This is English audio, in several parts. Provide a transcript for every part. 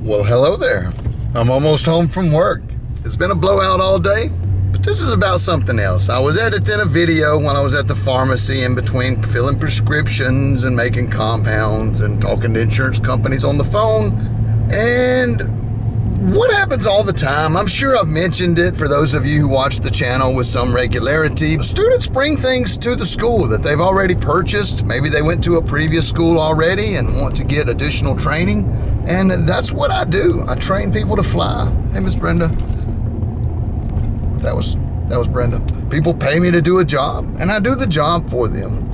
Well, hello there. I'm almost home from work. It's been a blowout all day, but this is about something else. I was editing a video when I was at the pharmacy in between filling prescriptions and making compounds and talking to insurance companies on the phone. And what happens all the time, I'm sure I've mentioned it for those of you who watch the channel with some regularity. Students bring things to the school that they've already purchased. Maybe they went to a previous school already and want to get additional training. And that's what I do. I train people to fly. Hey, Miss Brenda. That was Brenda. People pay me to do a job, and I do the job for them.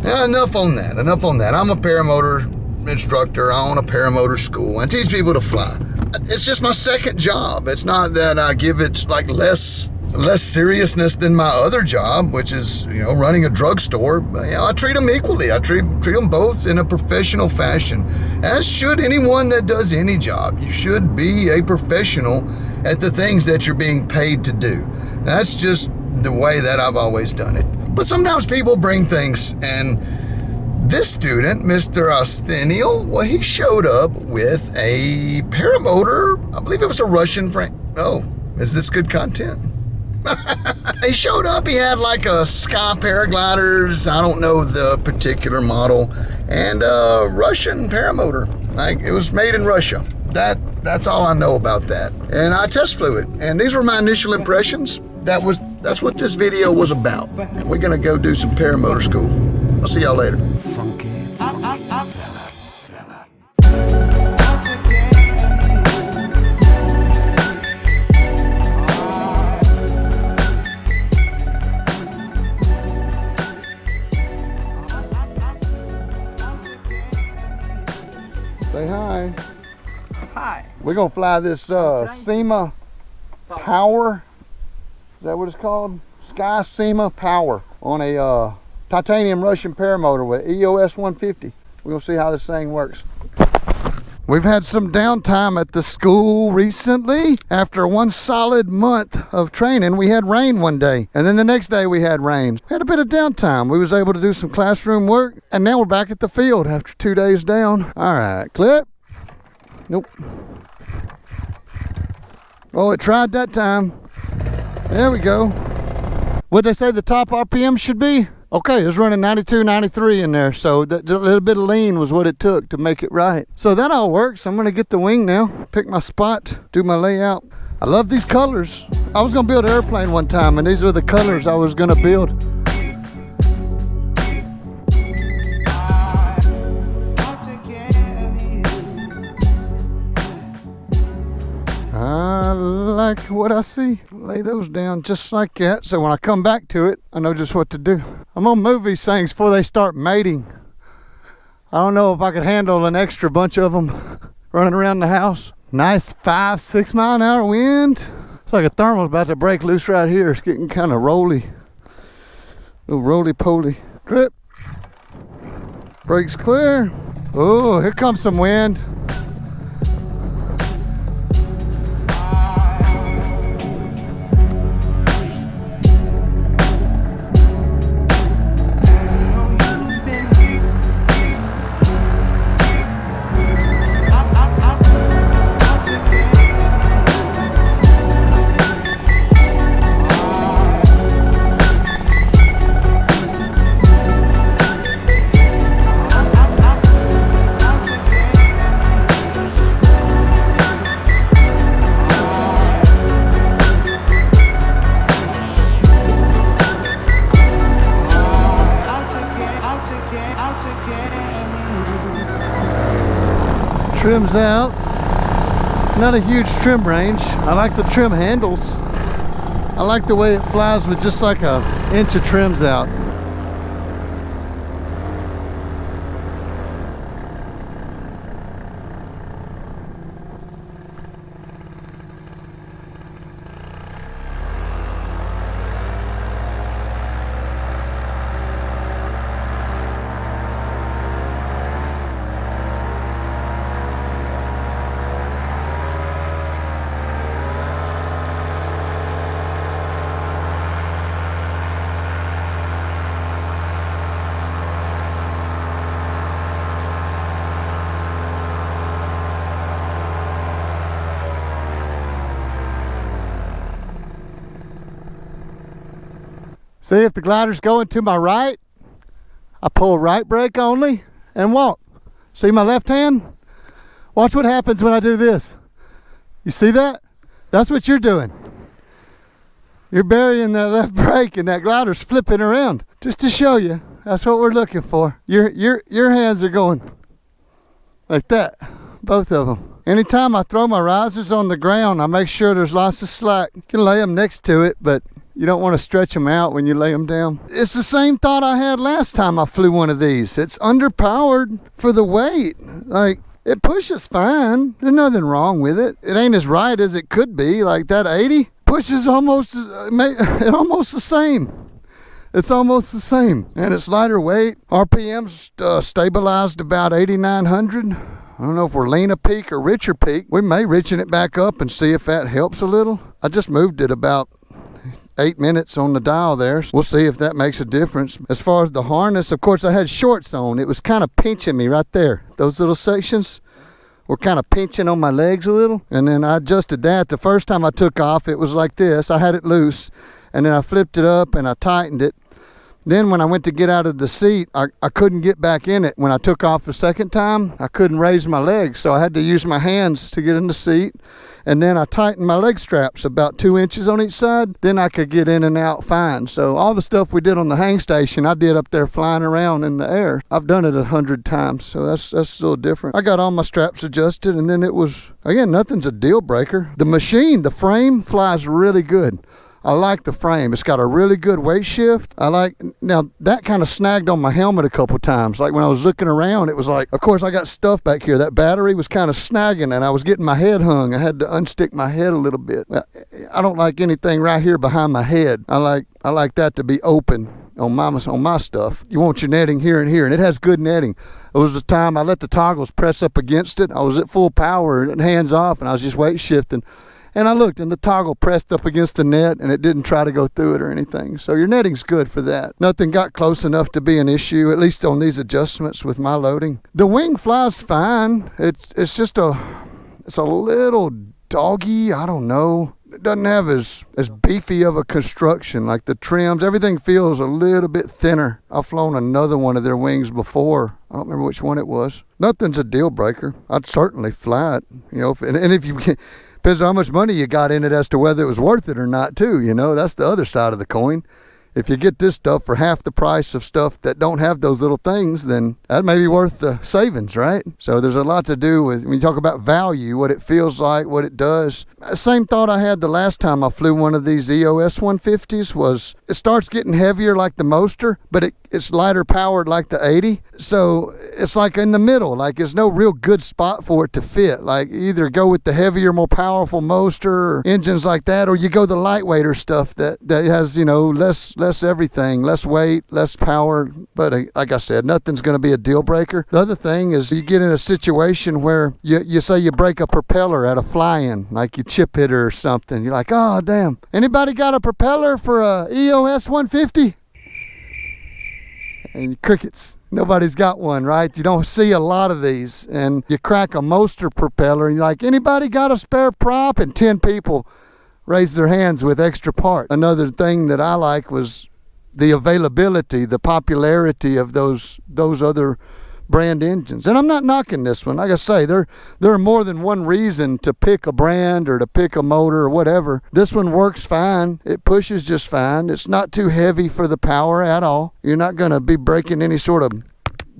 Now, enough on that. I'm a paramotor instructor. I own a paramotor school. I teach people to fly. It's just my second job. It's not that I give it like less seriousness than my other job, which is, running a drugstore. I treat them equally. I treat them both in a professional fashion, as should anyone that does any job. You should be a professional at the things that you're being paid to do. That's just the way that I've always done it. But sometimes people bring things, and this student, Mr. Springhill, well, he showed up with a paramotor. I believe it was a Russian frame. Oh, is this good content? He showed up, he had like a sky paragliders, I don't know the particular model, and a Russian paramotor. Like, it was made in Russia. That's all I know about that. And I test flew it, and these were my initial impressions. That's what this video was about. And we're gonna go do some paramotor school. I'll see y'all later. Say hi. Hi. We're gonna fly this Cima Power. Is that what it's called? Sky Cima Power on a titanium Russian paramotor with EOS 150. We're gonna see how this thing works. We've had some downtime at the school recently. After one solid month of training, we had rain one day, and then the next day we had rain. We had a bit of downtime. We was able to do some classroom work, and now we're back at the field after 2 days down. All right, clip. Nope. Oh, it tried that time. There we go. What'd they say the top RPM should be? Okay, it was running 92, 93 in there, so that a little bit of lean was what it took to make it right. So that all works. I'm gonna get the wing now, pick my spot, do my layout. I love these colors. I was gonna build an airplane one time, and these are the colors I was gonna build. I like what I see. Lay those down just like that, so when I come back to it, I know just what to do. I'm gonna move these things before they start mating. I don't know if I could handle an extra bunch of them running around the house. Nice 5-6 mile an hour wind. It's like a thermal's about to break loose right here. It's getting kind of rolly. A little roly-poly. Clip. Brakes clear. Oh, here comes some wind. Trims out. Not a huge trim range. I like the trim handles. I like the way it flies with just like an inch of trims out. See, if the glider's going to my right, I pull right brake only and walk. See my left hand? Watch what happens when I do this. You see that? That's what you're doing. You're burying that left brake and that glider's flipping around. Just to show you, that's what we're looking for. Your hands are going like that, both of them. Anytime I throw my risers on the ground, I make sure there's lots of slack. You can lay them next to it, but you don't want to stretch them out when you lay them down. It's the same thought I had last time I flew one of these. It's underpowered for the weight. Like, it pushes fine. There's nothing wrong with it. It ain't as right as it could be. Like that 80 pushes almost the same. It's almost the same. And it's lighter weight. RPM's stabilized about 8,900. I don't know if we're lean a peak or richer peak. We may richen it back up and see if that helps a little. I just moved it about 8 minutes on the dial there. We'll see if that makes a difference. As far as the harness, of course, I had shorts on. It was kind of pinching me right there. Those little sections were kind of pinching on my legs a little. And then I adjusted that. The first time I took off, it was like this. I had it loose. And then I flipped it up and I tightened it. Then when I went to get out of the seat, I couldn't get back in it. When I took off the second time, I couldn't raise my legs, so I had to use my hands to get in the seat. And then I tightened my leg straps about 2 inches on each side. Then I could get in and out fine. So all the stuff we did on the hang station, I did up there flying around in the air. I've done it 100 times, so that's still different. I got all my straps adjusted, and then it was, again, nothing's a deal breaker. The machine, the frame, flies really good. I like the frame. It's got a really good weight shift. Now that kind of snagged on my helmet a couple times. Like when I was looking around, it was like, of course I got stuff back here. That battery was kind of snagging and I was getting my head hung. I had to unstick my head a little bit. I don't like anything right here behind my head. I like that to be open on my stuff. You want your netting here and here, and it has good netting. It was the time I let the toggles press up against it. I was at full power and hands off, and I was just weight shifting. And I looked, and the toggle pressed up against the net, and it didn't try to go through it or anything. So your netting's good for that. Nothing got close enough to be an issue, at least on these adjustments with my loading. The wing flies fine. It's just it's a little doggy. I don't know. It doesn't have as beefy of a construction. Like the trims, everything feels a little bit thinner. I've flown another one of their wings before. I don't remember which one it was. Nothing's a deal breaker. I'd certainly fly it. And if you can. Depends on how much money you got in it as to whether it was worth it or not, too. That's the other side of the coin. If you get this stuff for half the price of stuff that don't have those little things, then that may be worth the savings, right? So there's a lot to do with, when you talk about value, what it feels like, what it does. Same thought I had the last time I flew one of these EOS 150s was, it starts getting heavier like the Moster, but it's lighter powered like the 80. So it's like in the middle, like there's no real good spot for it to fit. Like either go with the heavier, more powerful Moster or engines like that, or you go the lightweighter stuff that has, less everything, less weight, less power. But like I said, nothing's going to be a deal breaker. The other thing is you get in a situation where you say you break a propeller at a fly-in, like you chip it or something. You're like, oh, damn. Anybody got a propeller for a EOS 150? And crickets. Nobody's got one, right? You don't see a lot of these. And you crack a Moster propeller and you're like, anybody got a spare prop? And 10 people raise their hands with extra parts. Another thing that I like was the availability, the popularity of those other brand engines. And I'm not knocking this one. Like I say, there are more than one reason to pick a brand or to pick a motor or whatever. This one works fine. It pushes just fine. It's not too heavy for the power at all. You're not going to be breaking any sort of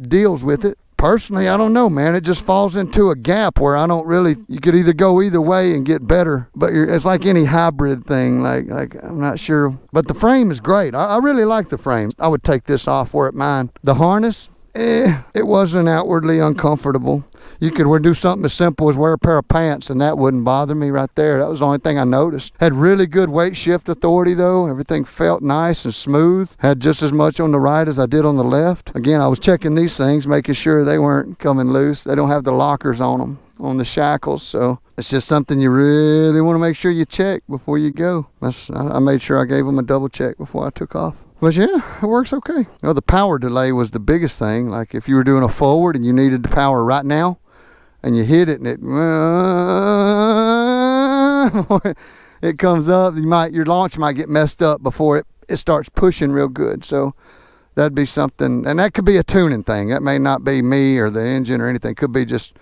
deals with it. Personally, I don't know, man. It just falls into a gap where you could either go either way and get better, but it's like any hybrid thing. Like I'm not sure. But the frame is great. I really like the frame. I would take this off were it mine. The harness, it wasn't outwardly uncomfortable. You could do something as simple as wear a pair of pants and that wouldn't bother me right there. That was the only thing I noticed. Had really good weight shift authority though. Everything felt nice and smooth. Had just as much on the right as I did on the left. Again, I was checking these things, making sure they weren't coming loose. They don't have the lockers on them, on the shackles. So it's just something you really want to make sure you check before you go. I made sure I gave them a double check before I took off. But yeah, it works okay. The power delay was the biggest thing. Like if you were doing a forward and you needed the power right now, and you hit it and it comes up, your launch might get messed up before it starts pushing real good. So that'd be something, and that could be a tuning thing. That may not be me or the engine or anything. It could be just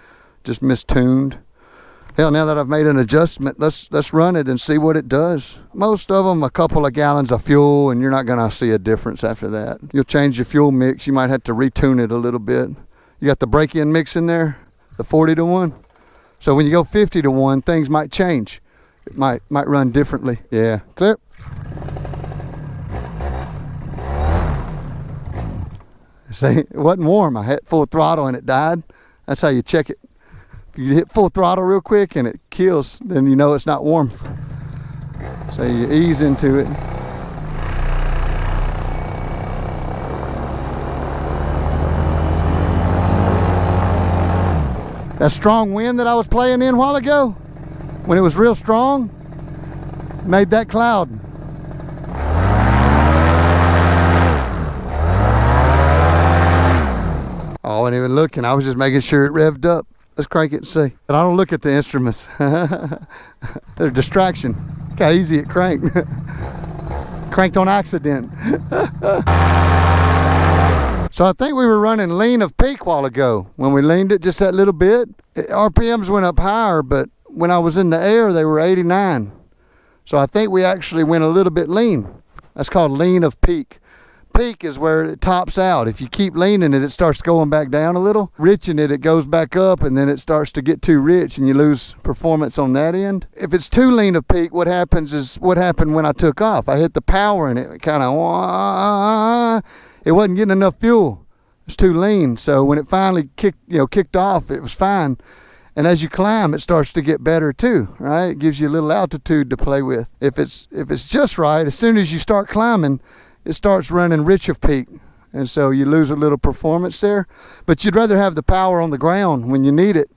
mistuned. Hell, now that I've made an adjustment, let's run it and see what it does. Most of them, a couple of gallons of fuel, and you're not gonna see a difference after that. You'll change your fuel mix. You might have to retune it a little bit. You got the break-in mix in there, the 40-to-1. So when you go 50-to-1, things might change. It might run differently. Yeah, clear. See, it wasn't warm. I hit full throttle and it died. That's how you check it. If you hit full throttle real quick and it kills, then you know it's not warm. So you ease into it. That strong wind that I was playing in a while ago, when it was real strong, made that cloud. I wasn't even looking. I was just making sure it revved up. Let's crank it and see. But I don't look at the instruments. They're a distraction. Look how easy it cranked. Cranked on accident. So I think we were running lean of peak a while ago. When we leaned it just that little bit, RPMs went up higher, but when I was in the air, they were 89. So I think we actually went a little bit lean. That's called lean of peak. Peak is where it tops out. If you keep leaning it, it starts going back down a little. Riching it, it goes back up, and then it starts to get too rich, and you lose performance on that end. If it's too lean of peak, what happens is what happened when I took off. I hit the power, and it kind of, it wasn't getting enough fuel. It's too lean. So when it finally kicked off, it was fine. And as you climb, it starts to get better too, right? It gives you a little altitude to play with. If it's just right, as soon as you start climbing, it starts running rich of peak, and so you lose a little performance there. But you'd rather have the power on the ground when you need it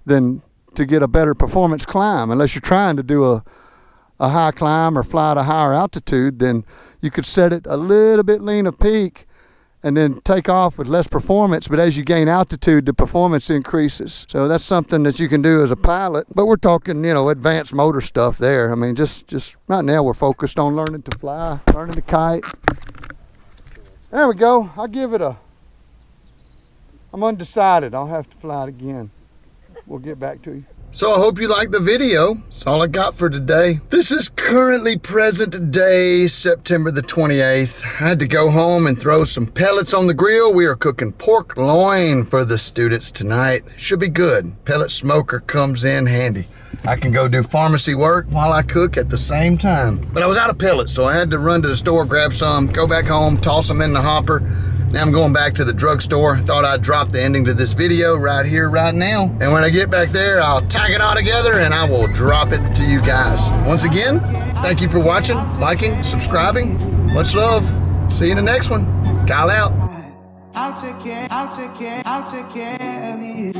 than to get a better performance climb. Unless you're trying to do a high climb or fly at a higher altitude, then you could set it a little bit lean of peak and then take off with less performance. But as you gain altitude, the performance increases. So that's something that you can do as a pilot. But we're talking, advanced motor stuff there. I mean, just right now we're focused on learning to fly, learning to kite. There we go. I'll give it I'm undecided. I'll have to fly it again. We'll get back to you. So I hope you liked the video. That's all I got for today. This is currently present day, September the 28th. I had to go home and throw some pellets on the grill. We are cooking pork loin for the students tonight. Should be good. Pellet smoker comes in handy. I can go do pharmacy work while I cook at the same time. But I was out of pellets, so I had to run to the store, grab some, go back home, toss them in the hopper. Now I'm going back to the drugstore. Thought I'd drop the ending to this video right here, right now. And when I get back there, I'll tag it all together and I will drop it to you guys. Once again, thank you for watching, liking, subscribing. Much love. See you in the next one. Kyle out. I'll take care of you.